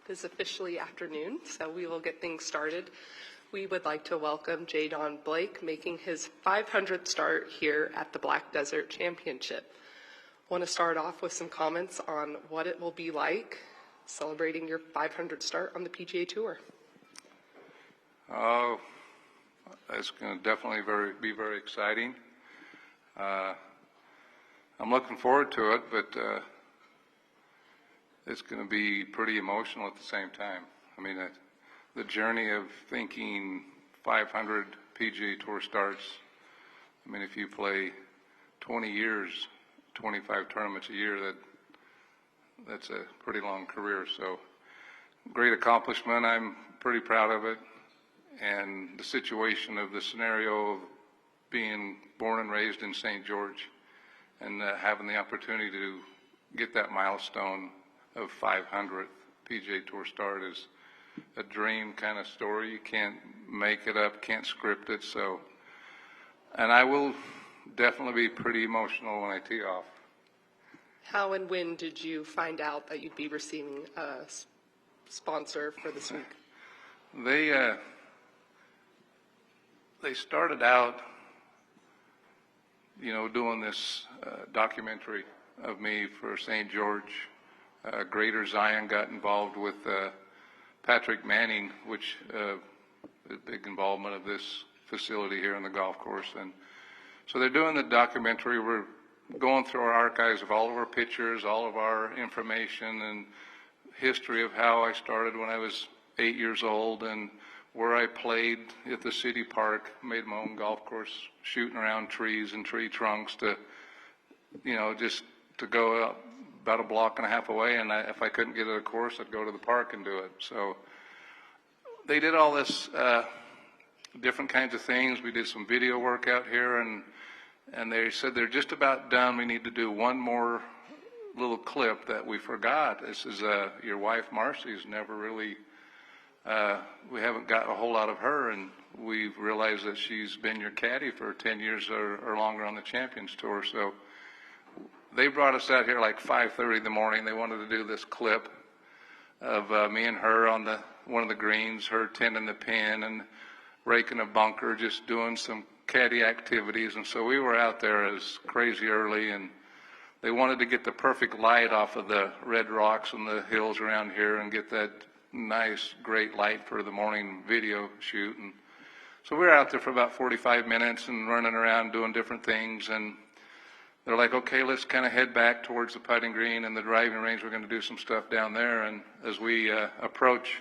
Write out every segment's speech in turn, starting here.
It is officially afternoon, so we will get things started. We would like to welcome Jadon Blake, making his 500th start here at the Black Desert Championship. I want to start off with some comments on what it will be like celebrating your 500th start on the PGA Tour. Oh, it's going to definitely be very exciting. I'm looking forward to it, but it's going to be pretty emotional at the same time. I mean, the journey of thinking 500 PGA Tour starts, I mean, if you play 20 years, 25 tournaments a year, that's a pretty long career. So, great accomplishment. I'm pretty proud of it. And the situation of the scenario of being born and raised in St. George and having the opportunity to get that milestone of 500th PGA Tour start is a dream kind of story. You can't make it up, can't script it. So, and I will definitely be pretty emotional when I tee off. How and when did you find out that you'd be receiving a sponsor for this week? They started out, doing this documentary of me for St. George. Greater Zion got involved with Patrick Manning, which a big involvement of this facility here on the golf course. And so they're doing the documentary. We're going through our archives of all of our pictures, all of our information and history of how I started when I was 8 years old and where I played at the city park, made my own golf course, shooting around trees and tree trunks to, just to go out about a block and a half away, and if I couldn't get to the course, I'd go to the park and do it. So they did all this different kinds of things. We did some video work out here, and they said they're just about done. We need to do one more little clip that we forgot. This is your wife, Marcy's never really, we haven't got a whole lot of her, and we've realized that she's been your caddy for 10 years or longer on the Champions Tour. So they brought us out here like 5:30 in the morning. They wanted to do this clip of me and her on one of the greens, her tending the pin and raking a bunker, just doing some caddy activities. And so we were out there as crazy early, and they wanted to get the perfect light off of the red rocks and the hills around here and get that nice, great light for the morning video shoot. And so we were out there for about 45 minutes and running around doing different things. And they're like, okay, let's kind of head back towards the putting green and the driving range. We're going to do some stuff down there. And as we approach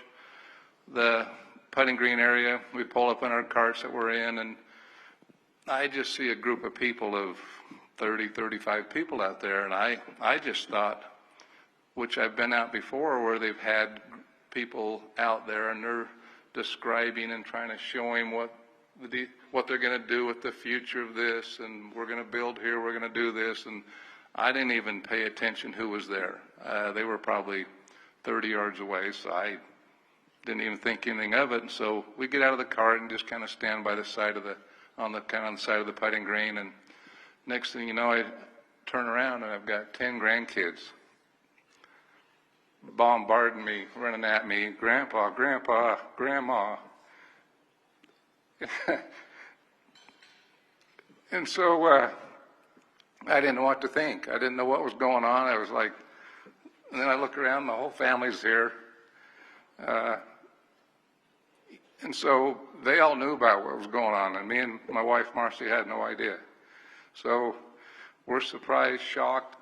the putting green area, we pull up in our carts that we're in, and I just see a group of people of 30, 35 people out there. And I just thought, which I've been out before, where they've had people out there and they're describing and trying to show him what they're going to do with the future of this, and we're going to build here, we're going to do this. And I didn't even pay attention who was there. They were probably 30 yards away, so I didn't even think anything of it. And so we get out of the cart and just kind of stand by the side of on the side of the putting green. And next thing you know, I turn around and I've got 10 grandkids bombarding me, running at me, Grandpa, Grandpa, Grandma. And so I didn't know what to think. I didn't know what was going on. I was like, and then I look around, the whole family's here. And so they all knew about what was going on, and me and my wife, Marcy, had no idea. So we're surprised, shocked,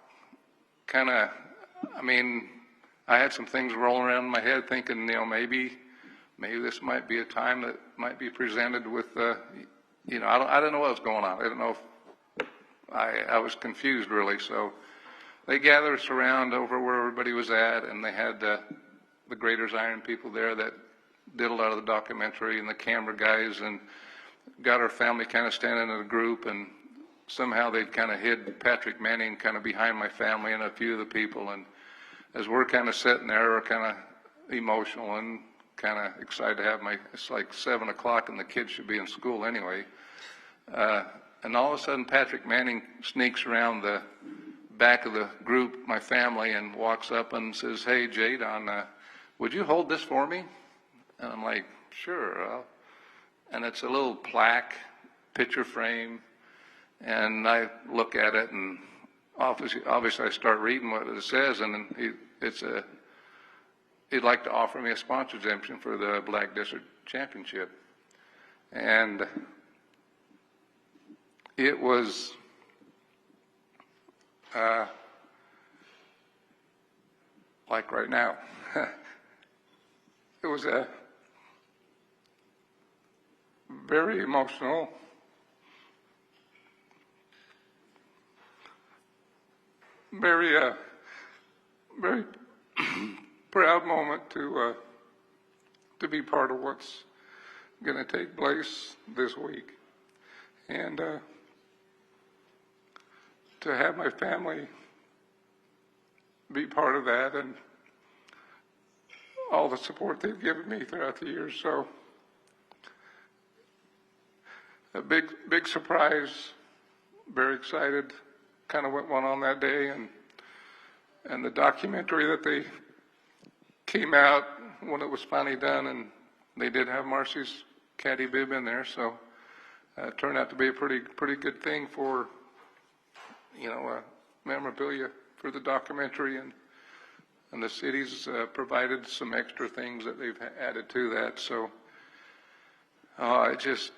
I had some things rolling around in my head thinking, maybe this might be a time that might be presented with, I don't know what was going on. I don't know if I was confused really. So they gathered us around over where everybody was at, and they had the Greater Zion people there that did a lot of the documentary and the camera guys, and got our family kind of standing in a group, and somehow they'd kind of hid Patrick Manning kind of behind my family and a few of the people. And as we're kind of sitting there, we're kind of emotional and kind of excited to have it's like 7 o'clock and the kids should be in school anyway. And all of a sudden Patrick Manning sneaks around the back of the group, my family, and walks up and says, "Hey, Jadon, would you hold this for me? And I'm like, sure. And it's a little plaque, picture frame, and I look at it, and obviously I start reading what it says, and then he'd like to offer me a sponsor exemption for the Black District Championship. And it was like right now. It was a very emotional, very proud moment to be part of what's going to take place this week, and to have my family be part of that, and all the support they've given me throughout the years. So a big surprise, very excited, kind of what went on that day, and the documentary that they came out when it was finally done, and they did have Marcy's caddy bib in there, so it turned out to be a pretty good thing for, memorabilia for the documentary, and the city's provided some extra things that they've added to that. So it just,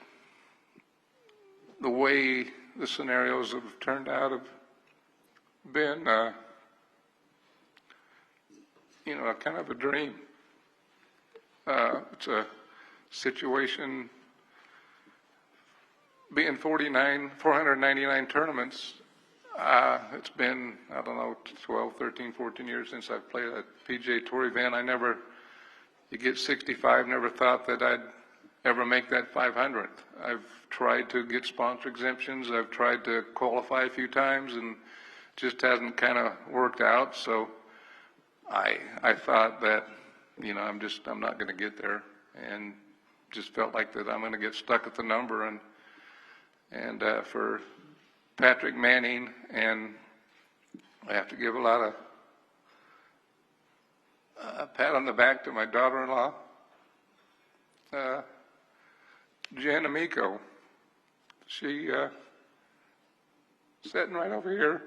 the way the scenarios have turned out have been, a kind of a dream. It's a situation, being 499 tournaments. It's been, 12, 13, 14 years since I've played a PGA Tour event. You get 65, never thought that I'd ever make that 500th. I've tried to get sponsor exemptions. I've tried to qualify a few times, and just hasn't kind of worked out. So I thought that, I'm not going to get there, and just felt like that I'm going to get stuck at the number, and for Patrick Manning, and I have to give a lot of a pat on the back to my daughter-in-law, Jen Amico. She sitting right over here.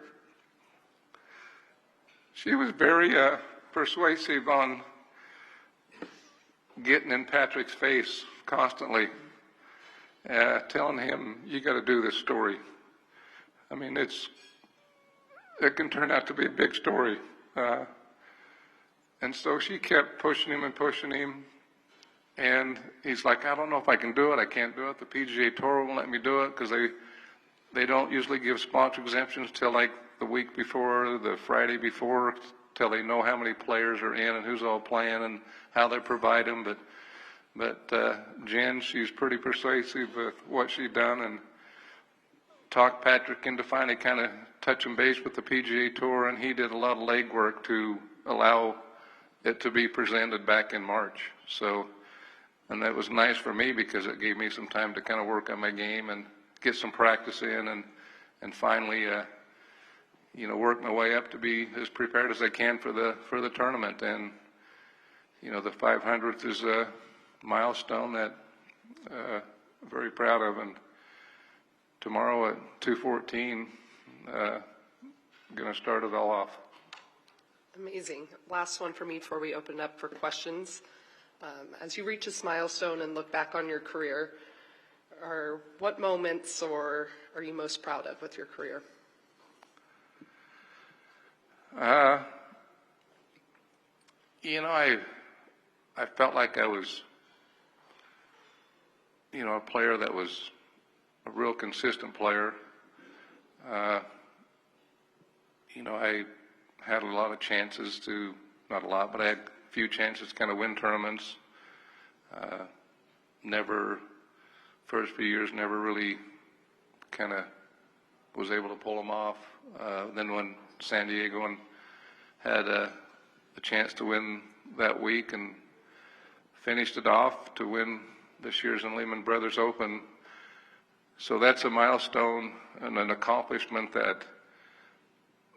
She was very persuasive on getting in Patrick's face constantly, telling him, you got to do this story. I mean, it can turn out to be a big story. And so she kept pushing him, and he's like, I don't know if I can do it. I can't do it. The PGA Tour won't let me do it, because they don't usually give sponsor exemptions till like the week before, the Friday before, till they know how many players are in and who's all playing and how they provide them. But Jen, she's pretty persuasive with what she's done, and talked Patrick into finally kind of touching base with the PGA Tour, and he did a lot of legwork to allow it to be presented back in March. So, and that was nice for me, because it gave me some time to kind of work on my game and get some practice in, and finally, work my way up to be as prepared as I can for the tournament. And the 500th is a milestone that I'm very proud of. And tomorrow at 2:14, going to start it all off. Amazing. Last one for me before we open up for questions. As you reach this milestone and look back on your career, what moments are you most proud of with your career? I felt like I was, a player that was a real consistent player. I had a lot of chances to, not a lot, but I had a few chances to kind of win tournaments. First few years, never really kind of was able to pull them off. Then when San Diego and had a chance to win that week and finished it off to win this year's Lehman Brothers Open. So that's a milestone and an accomplishment that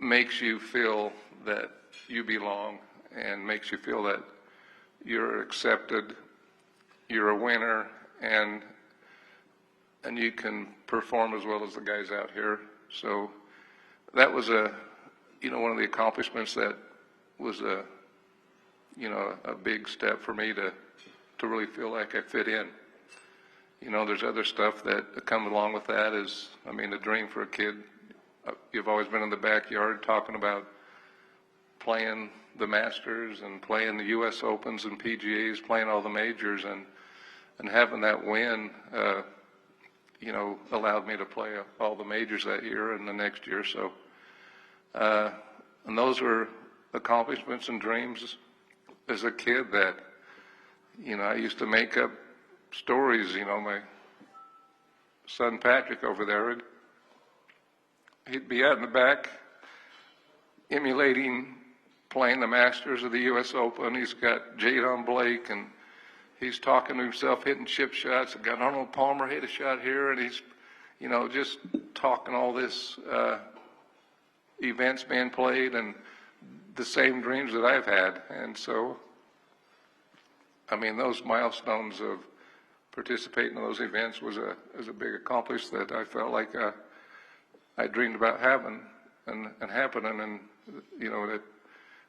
makes you feel that you belong, and makes you feel that you're accepted, you're a winner, and you can perform as well as the guys out here. So that was one of the accomplishments that was a big step for me to really feel like I fit in. There's other stuff that comes along with that is, a dream for a kid. You've always been in the backyard talking about playing the Masters and playing the U.S. Opens and PGAs, playing all the majors, and having that win, allowed me to play all the majors that year and the next year. So, and those were accomplishments and dreams as a kid that, I used to make up stories. My son Patrick over there, he'd be out in the back emulating playing the Masters of the U.S. Open. He's got Jade on Blake, and he's talking to himself, hitting chip shots. I've got Arnold Palmer hit a shot here, and he's, just talking all this events being played and the same dreams that I've had. And so, those milestones of participating in those events was a big accomplishment that I felt like I dreamed about having and happening, and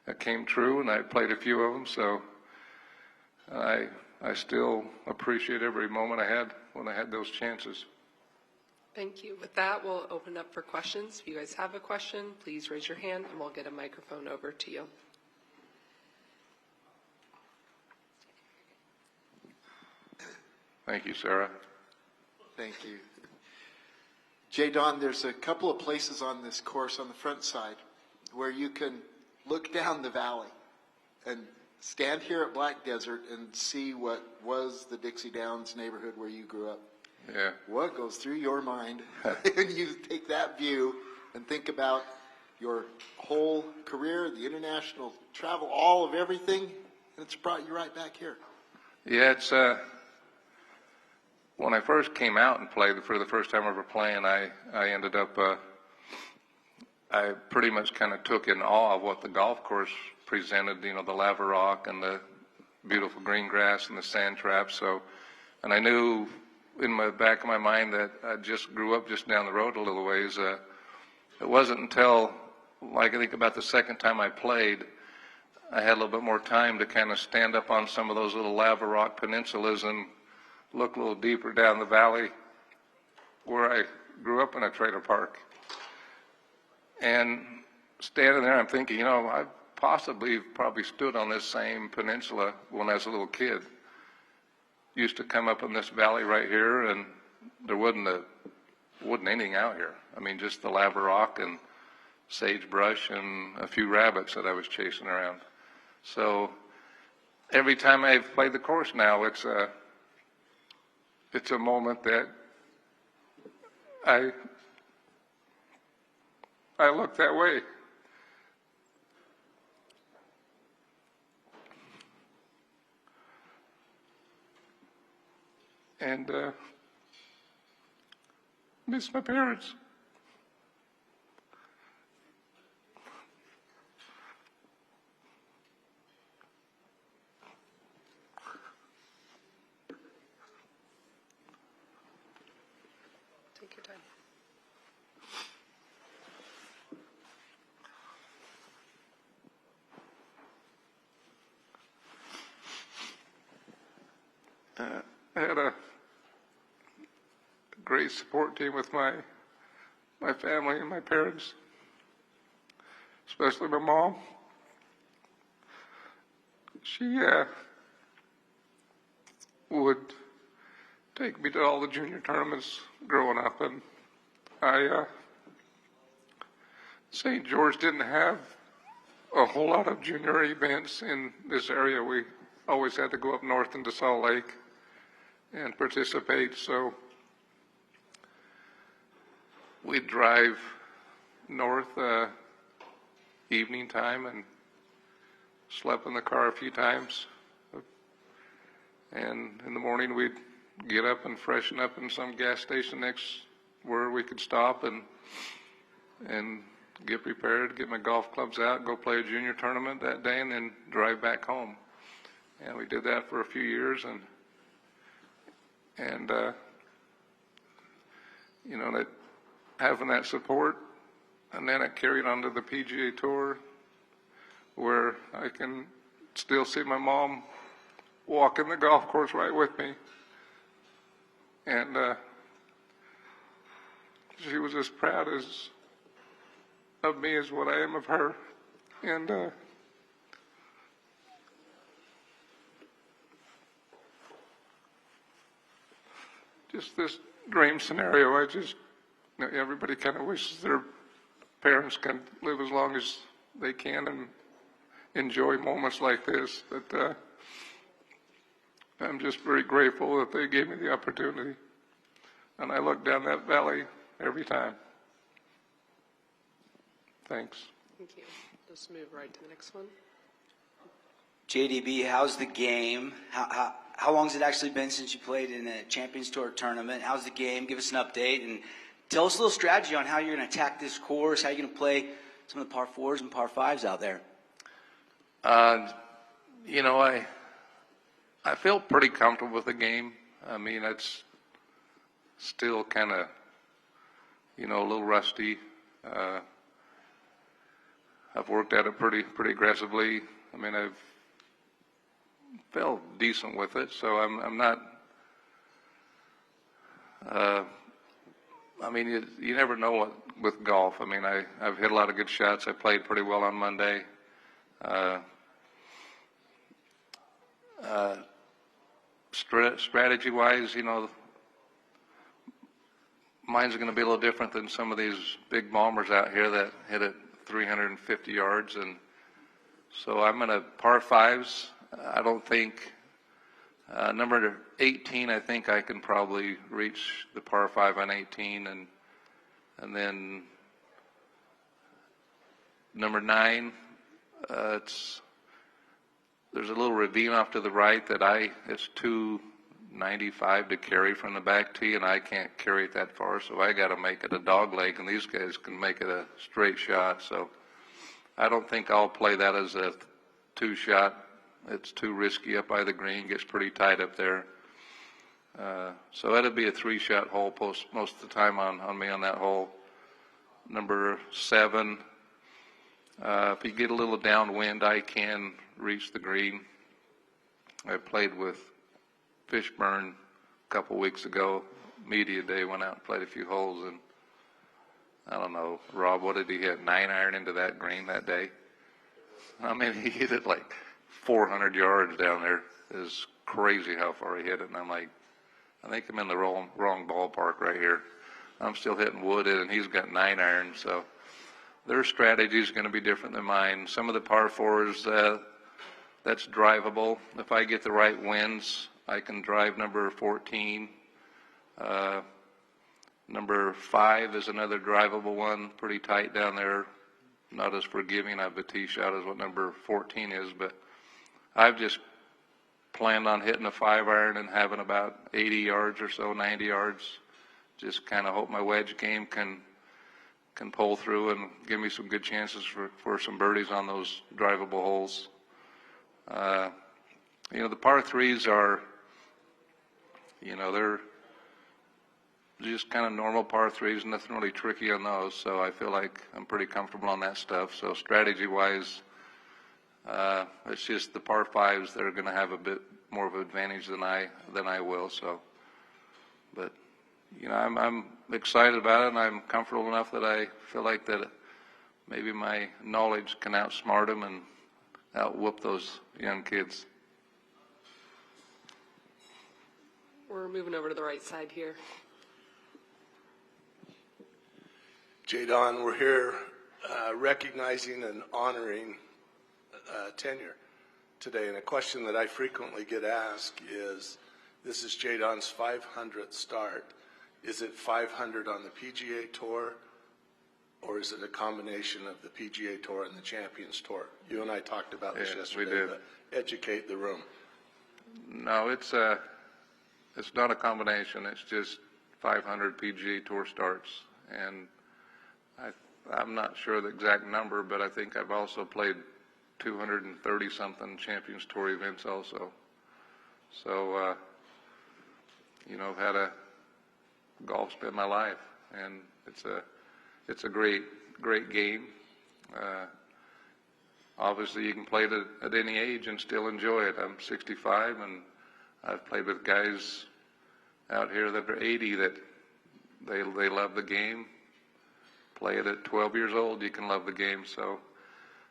that came true, and I played a few of them. So I still appreciate every moment I had when I had those chances. Thank you. With that, we'll open up for questions. If you guys have a question, please raise your hand and we'll get a microphone over to you. Thank you, Sarah. Thank you. Jay Don, there's a couple of places on this course on the front side where you can look down the valley and stand here at Black Desert and see what was the Dixie Downs neighborhood where you grew up. Yeah. What goes through your mind when you take that view and think about your whole career, the international travel, all of everything, and it's brought you right back here? Yeah, it's when I first came out and played for the first time ever playing, I ended up I pretty much kind of took in awe of what the golf course presented, the lava rock and the beautiful green grass and the sand traps. So, and I knew in the back of my mind that I just grew up just down the road a little ways. It wasn't until, I think about the second time I played, I had a little bit more time to kind of stand up on some of those little lava rock peninsulas and look a little deeper down the valley where I grew up in a trailer park. And standing there, I'm thinking, I probably stood on this same peninsula when I was a little kid. Used to come up in this valley right here, and there wasn't anything out here. Just the lava rock and sagebrush and a few rabbits that I was chasing around. So every time I've played the course now, it's a moment that I look that way. And miss my parents. Take your time. I had a great support team with my family and my parents, especially my mom. She would take me to all the junior tournaments growing up, and St. George didn't have a whole lot of junior events in this area. We always had to go up north into Salt Lake and participate, so we'd drive north evening time and slept in the car a few times. And in the morning we'd get up and freshen up in some gas station next where we could stop and get prepared, get my golf clubs out, go play a junior tournament that day, and then drive back home. And we did that for a few years, and you know, that having that support, and then it carried on to the PGA Tour, where I can still see my mom walking the golf course right with me, and she was as proud of me as what I am of her, and just this dream scenario. I just, you know, everybody kind of wishes their parents can live as long as they can and enjoy moments like this. But I'm just very grateful that they gave me the opportunity. And I look down that valley every time. Thanks. Thank you. Just move right to the next one. JDB, how's the game? How long has it actually been since you played in a Champions Tour tournament? How's the game? Give us an update and tell us a little strategy on how you're going to attack this course, how you're going to play some of the par 4s and par 5s out there. You know, I feel pretty comfortable with the game. I mean, it's still kind of, you know, a little rusty. I've worked at it pretty aggressively. I mean, I've felt decent with it, so I'm not. I mean, you never know what with golf. I mean, I've hit a lot of good shots. I played pretty well on Monday. Strategy-wise, you know, mine's going to be a little different than some of these big bombers out here that hit it 350 yards, and so I'm going to par 5s. I don't think number 18. I think I can probably reach the par 5 on 18, and then number 9. There's a little ravine off to the right that it's 295 to carry from the back tee, and I can't carry it that far, so I got to make it a dog leg, and these guys can make it a straight shot. So I don't think I'll play that as a 2-shot. It's too risky up by the green, gets pretty tight up there. So it'll be a 3-shot hole most of the time on me on that hole. Number 7, if you get a little downwind, I can reach the green. I played with Fishburne a couple weeks ago. Media day, went out and played a few holes, and I don't know, Rob, what did he hit? 9-iron into that green that day? I mean, he hit it like 400 yards down there. It was crazy how far he hit it, and I'm like, I think I'm in the wrong ballpark right here. I'm still hitting wood, and he's got 9-iron, so their strategy is going to be different than mine. Some of the par 4s, that's drivable. If I get the right winds, I can drive number 14. Number 5 is another drivable one, pretty tight down there. Not as forgiving of a tee shot as what number 14 is, but I've just planned on hitting a 5-iron and having about 80 yards or so, 90 yards. Just kind of hope my wedge game can pull through and give me some good chances for some birdies on those drivable holes. You know, the par 3s are, you know, they're just kind of normal par 3s, nothing really tricky on those, so I feel like I'm pretty comfortable on that stuff. So strategy-wise, it's just the par 5s that are going to have a bit more of an advantage than I will. So, but you know, I'm excited about it, and I'm comfortable enough that I feel like that maybe my knowledge can outsmart them and outwhoop those young kids. We're moving over to the right side here. J. Don, we're here recognizing and honoring tenure today, and a question that I frequently get asked is, this is J. Don's 500th start. Is it 500 on the PGA Tour, or is it a combination of the PGA Tour and the Champions Tour? You and I talked about this yesterday. We did. But educate the room. No, it's not a combination. It's just 500 PGA Tour starts, and I'm not sure the exact number, but I think I've also played 230-something Champions Tour events also. So, you know, I've had golf's been my life, and it's a great game. Obviously, you can play it at any age and still enjoy it. I'm 65, and I've played with guys out here that are 80 that they love the game. Play it at 12 years old, you can love the game. So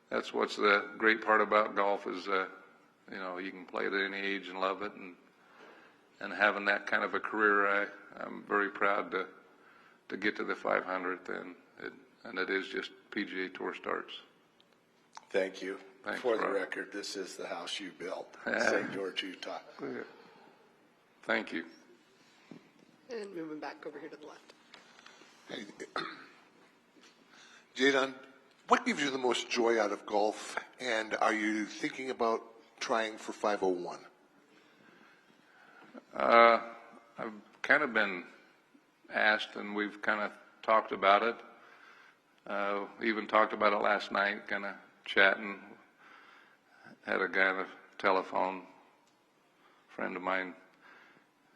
that's what's the great part about golf is, you know, you can play it at any age and love it. And having that kind of a career, I'm very proud to get to the 500th, and it is just PGA Tour starts. Thank you. Thanks, For the Rob. record, this is the house you built, St. George, Utah. Thank you. And moving back over here to the left. Hey, Jadon, what gives you the most joy out of golf, and are you thinking about trying for 501? I've kind of been asked, and we've kind of talked about it. Even talked about it last night, kind of chatting. Had a guy on the telephone, friend of mine,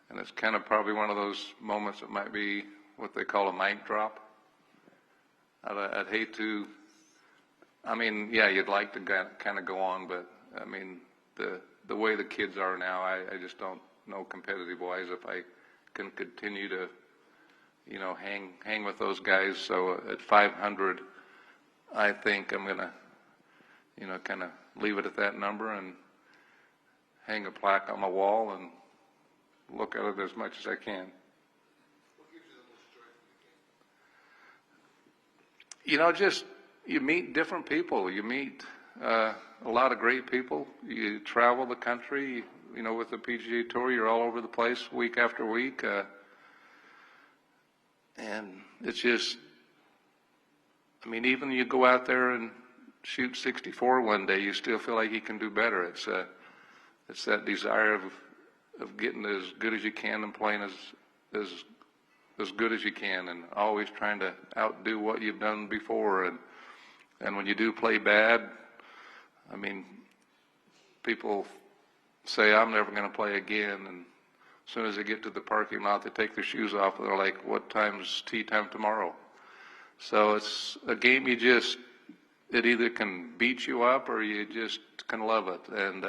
and it's kind of probably one of those moments that might be what they call a mic drop. I'd hate to, I mean, yeah, you'd like to kind of go on, but I mean, the way the kids are now, I just don't know competitive-wise if I can continue to, you know, hang with those guys. So at 500, I think I'm going to, you know, kind of leave it at that number and hang a plaque on my wall and look at it as much as I can. You know, just you meet different people. You meet a lot of great people. You travel the country, you know, with the PGA Tour. You're all over the place week after week. And it's just, I mean, even you go out there and shoot 64 one day, you still feel like you can do better. It's that desire of getting as good as you can and playing as good as you can, and always trying to outdo what you've done before. And when you do play bad, I mean, people say, I'm never going to play again. And as soon as they get to the parking lot, they take their shoes off and they're like, what time's tee time tomorrow? So it's a game it either can beat you up or you just can love it. And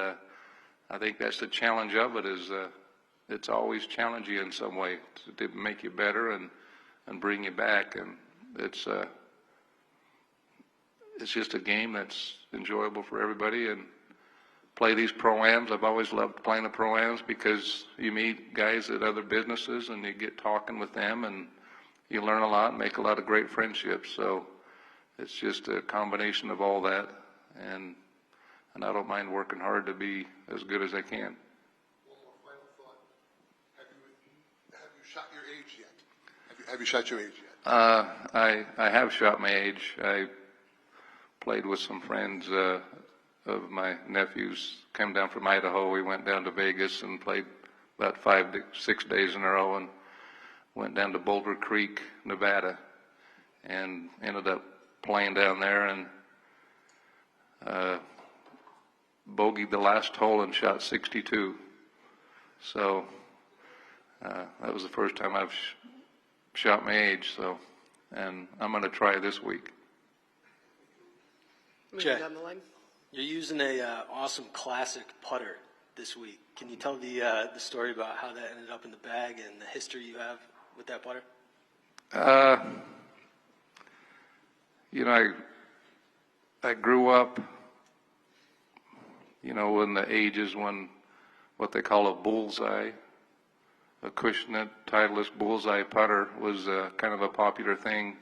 I think that's the challenge of it is it's always challenge you in some way to make you better and bring you back. And it's just a game that's enjoyable for everybody. And play these pro-ams. I've always loved playing the pro-ams because you meet guys at other businesses and you get talking with them and you learn a lot and make a lot of great friendships. So it's just a combination of all that. And I don't mind working hard to be as good as I can. One more final thought. Have you shot your age yet? Have you shot your age yet? I have shot my age. I played with some friends of my nephews, came down from Idaho. We went down to Vegas and played about 5 to 6 days in a row and went down to Boulder Creek, Nevada, and ended up playing down there and bogeyed the last hole and shot 62. So that was the first time I've shot my age. So, and I'm going to try this week. Moving Jay. down the line. You're using a awesome classic putter this week. Can you tell the story about how that ended up in the bag and the history you have with that putter? You know, I grew up, you know, in the ages when what they call a bullseye, a Acushnet Titleist bullseye putter was kind of a popular thing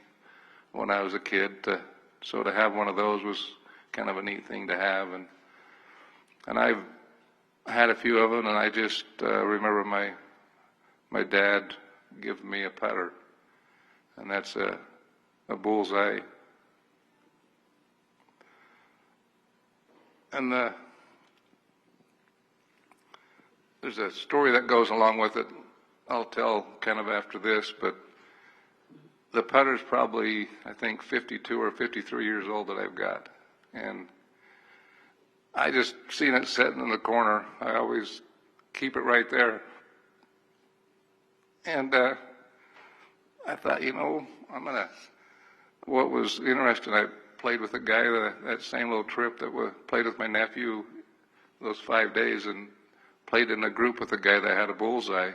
when I was a kid. So to have one of those was kind of a neat thing to have. And I've had a few of them, and I just remember my dad giving me a putter, and that's a bullseye. And there's a story that goes along with it. I'll tell kind of after this, but the putter's probably, I think, 52 or 53 years old that I've got. And I just seen it sitting in the corner. I always keep it right there. And I thought, what was interesting, I played with a guy that same little trip that played with my nephew those 5 days, and played in a group with a guy that had a Bullseye.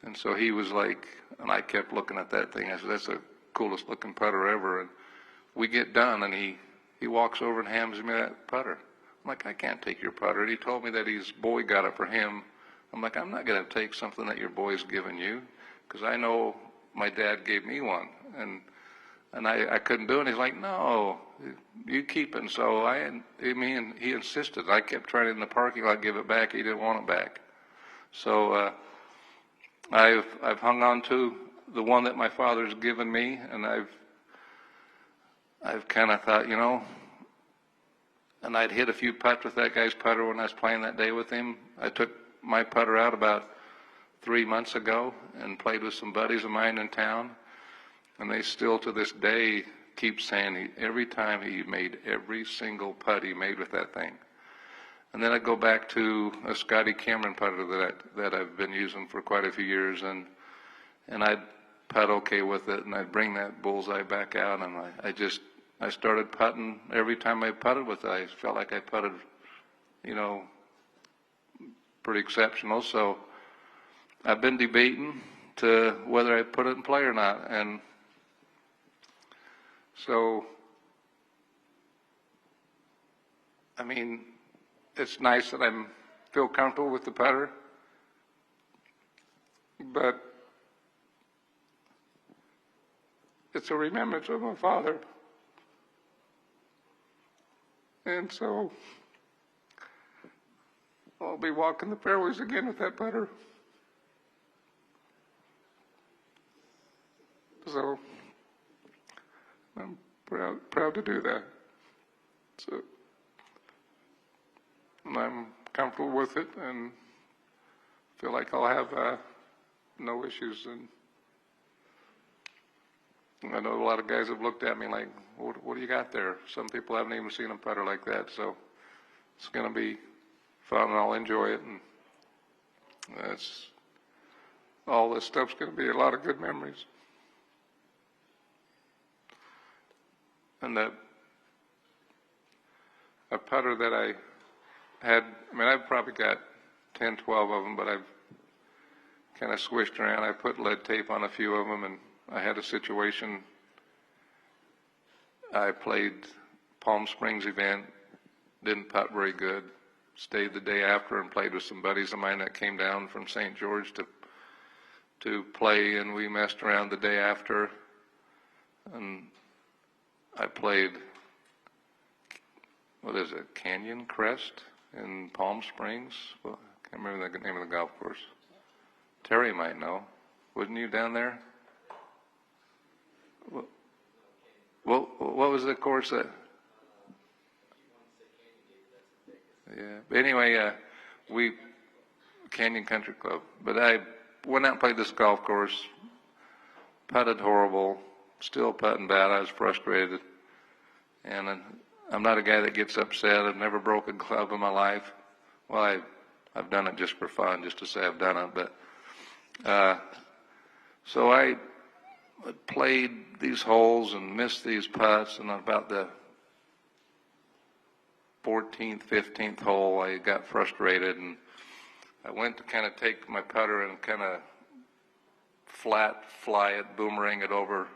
And so he was like, and I kept looking at that thing. I said, that's the coolest looking putter ever. And we get done, and he walks over and hands me that putter. I'm like, I can't take your putter. And he told me that his boy got it for him. I'm like, I'm not going to take something that your boy's given you, because I know my dad gave me one. And I couldn't do it. And he's like, no, you keep it. And so he insisted. I kept trying to in the parking lot give it back. He didn't want it back. So I've hung on to the one that my father's given me, and I've kind of thought, and I'd hit a few putts with that guy's putter when I was playing that day with him. I took my putter out about 3 months ago and played with some buddies of mine in town. And they still, to this day, keep saying every time he made every single putt he made with that thing. And then I go back to a Scotty Cameron putter that I've been using for quite a few years, and I'd putt okay with it, and I'd bring that Bullseye back out, and I started putting. Every time I putted with it, I felt like I putted, pretty exceptional. So I've been debating to whether I put it in play or not, and so, it's nice that I feel comfortable with the putter, but it's a remembrance of my father. And so I'll be walking the fairways again with that putter. So I'm proud to do that. So I'm comfortable with it and feel like I'll have no issues. And I know a lot of guys have looked at me like, what do you got there? Some people haven't even seen a putter like that. So it's going to be fun, and I'll enjoy it. And all this stuff's going to be a lot of good memories. And a putter that I had, I've probably got 10, 12 of them, but I've kind of swished around. I put lead tape on a few of them, and I had a situation. I played Palm Springs event, didn't putt very good, stayed the day after and played with some buddies of mine that came down from St. George to play, and we messed around the day after. And I played, Canyon Crest in Palm Springs? Well, I can't remember the name of the golf course. Terry might know. Wasn't you down there? Well, what was the course that? Yeah. But anyway, Canyon Country Club. But I went out and played this golf course, putted horrible, still putting bad. I was frustrated. And I'm not a guy that gets upset. I've never broken a club in my life. Well, I've done it just for fun, just to say I've done it. But so I played these holes and missed these putts, and about the 14th, 15th hole, I got frustrated, and I went to kind of take my putter and kind of flat fly it, boomerang it over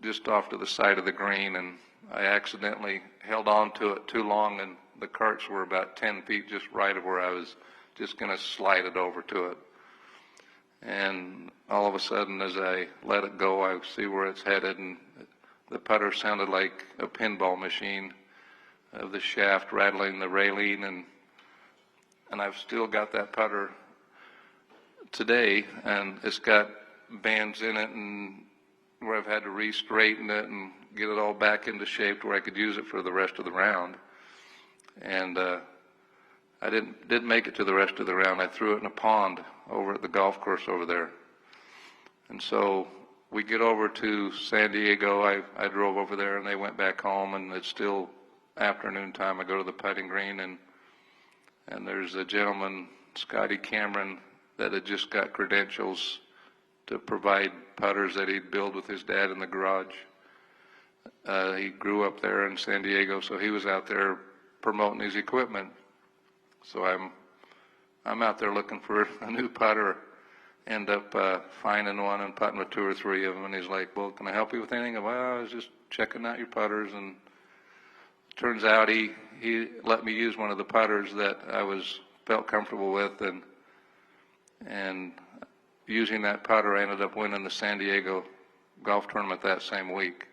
just off to the side of the green, and I accidentally held on to it too long, and the carts were about 10 feet just right of where I was just going to slide it over to it. And all of a sudden, as I let it go, I see where it's headed, and the putter sounded like a pinball machine of the shaft rattling the railing, and I've still got that putter today, and it's got bands in it, and where I've had to re-straighten it and get it all back into shape where I could use it for the rest of the round. And I didn't make it to the rest of the round. I threw it in a pond over at the golf course over there. And so we get over to San Diego. I drove over there, and they went back home, and it's still afternoon time, I go to the putting green, and there's a gentleman, Scotty Cameron, that had just got credentials to provide putters that he'd build with his dad in the garage. He grew up there in San Diego, so he was out there promoting his equipment. So I'm out there looking for a new putter, end up finding one and putting with 2 or 3 of them, and he's like, well, can I help you with anything? Well, I was just checking out your putters, and turns out he let me use one of the putters that I felt comfortable with, and using that putter, I ended up winning the San Diego golf tournament that same week.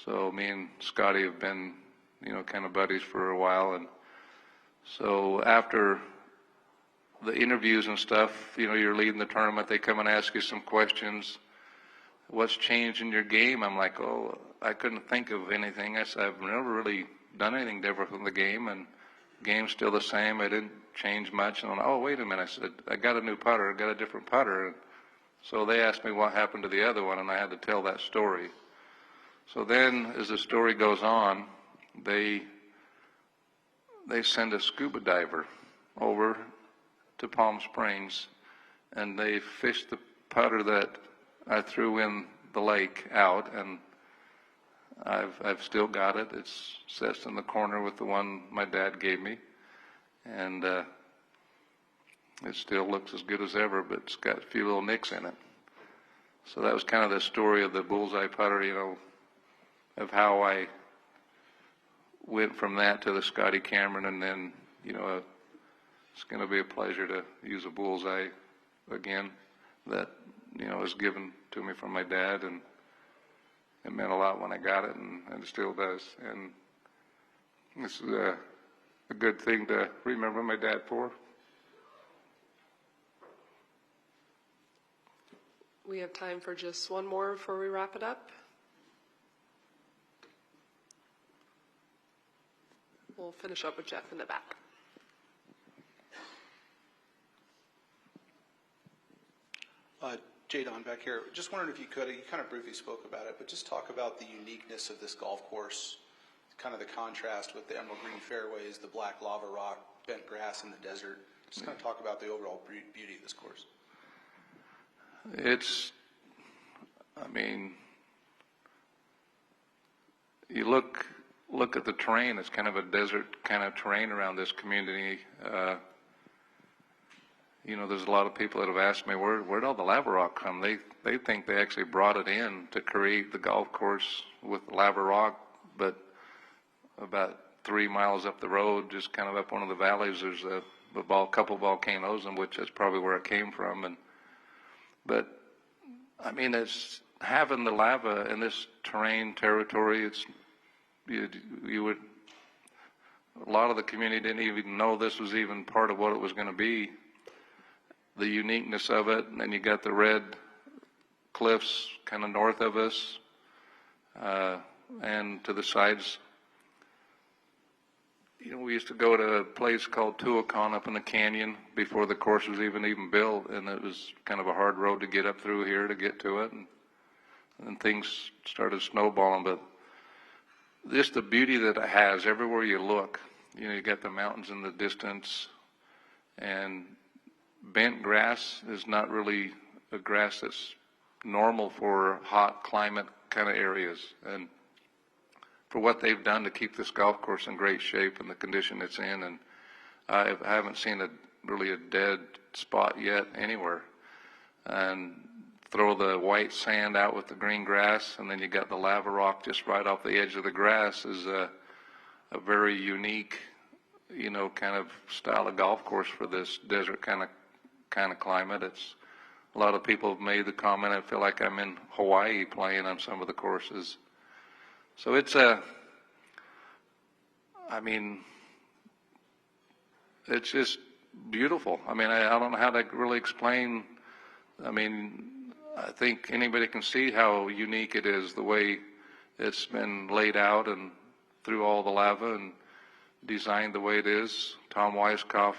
So me and Scotty have been, kind of buddies for a while, and so after the interviews and stuff, you're leading the tournament, they come and ask you some questions. What's changed in your game? I'm like, oh, I couldn't think of anything. I said, I've never really done anything different from the game, and the game's still the same. I didn't change much. And oh, wait a minute. I said, I got a new putter. I got a different putter. And so they asked me what happened to the other one, and I had to tell that story. So then, as the story goes on, they send a scuba diver over to Palm Springs, and they fished the putter that I threw in the lake out, and I've still got it. It sits in the corner with the one my dad gave me, and it still looks as good as ever, but it's got a few little nicks in it. So that was kind of the story of the Bullseye putter, of how I went from that to the Scotty Cameron, and then, it's going to be a pleasure to use a Bullseye again that, was given to me from my dad, and it meant a lot when I got it, and it still does. And this is a good thing to remember my dad for. We have time for just one more before we wrap it up. We'll finish up with Jeff in the back. Jay Don back here. Just wondering if you could, you kind of briefly spoke about it, but just talk about the uniqueness of this golf course, kind of the contrast with the emerald green fairways, the black lava rock, bent grass in the desert. Just kind of talk about the overall beauty of this course. You look at the terrain. It's kind of a desert kind of terrain around this community. There's a lot of people that have asked me, where'd all the lava rock come? They think they actually brought it in to create the golf course with lava rock, but about 3 miles up the road, just kind of up one of the valleys, there's a couple volcanoes, in which that's probably where it came from. But it's having the lava in this terrain territory. A lot of the community didn't even know this was even part of what it was going to be. The uniqueness of it, and then you got the red cliffs kind of north of us, and to the sides. We used to go to a place called Tuacahn up in the canyon before the course was even built, and it was kind of a hard road to get up through here to get to it, and then things started snowballing. But just the beauty that it has everywhere you look. You got the mountains in the distance, and bent grass is not really a grass that's normal for hot climate kind of areas. And for what they've done to keep this golf course in great shape and the condition it's in, and I haven't seen really a dead spot yet anywhere. And throw the white sand out with the green grass, and then you got the lava rock just right off the edge of the grass is a very unique, kind of style of golf course for this desert kind of climate. It's a lot of people have made the comment, I feel like I'm in Hawaii playing on some of the courses. So it's it's just beautiful. I don't know how to really explain. I think anybody can see how unique it is, the way it's been laid out and through all the lava and designed the way it is. Tom Weiskopf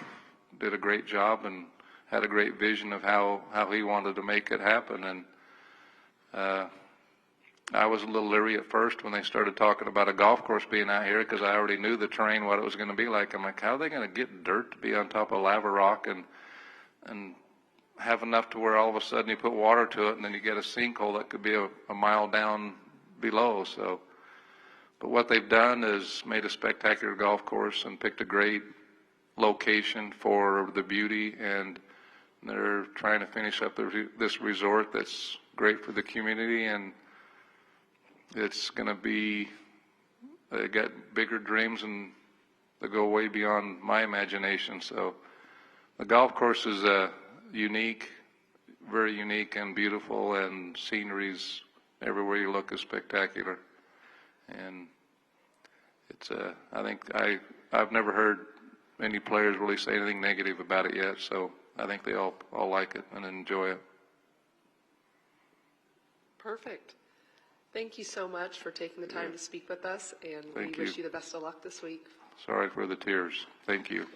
did a great job and had a great vision of how he wanted to make it happen. And I was a little leery at first when they started talking about a golf course being out here because I already knew the terrain, what it was going to be like. I'm like, how are they going to get dirt to be on top of lava rock and have enough to where all of a sudden you put water to it and then you get a sinkhole that could be a mile down below. So, but what they've done is made a spectacular golf course and picked a great location for the beauty, and they're trying to finish up this resort that's great for the community, and it's going to be, they got bigger dreams and they go way beyond my imagination. So the golf course is unique, very unique and beautiful, and sceneries everywhere you look is spectacular. And it's I think I've never heard any players really say anything negative about it yet, so I think they all like it and enjoy it. Perfect. Thank you so much for taking the time to speak with us, and Thank we wish you. you the best of luck this week. Sorry for the tears. Thank you.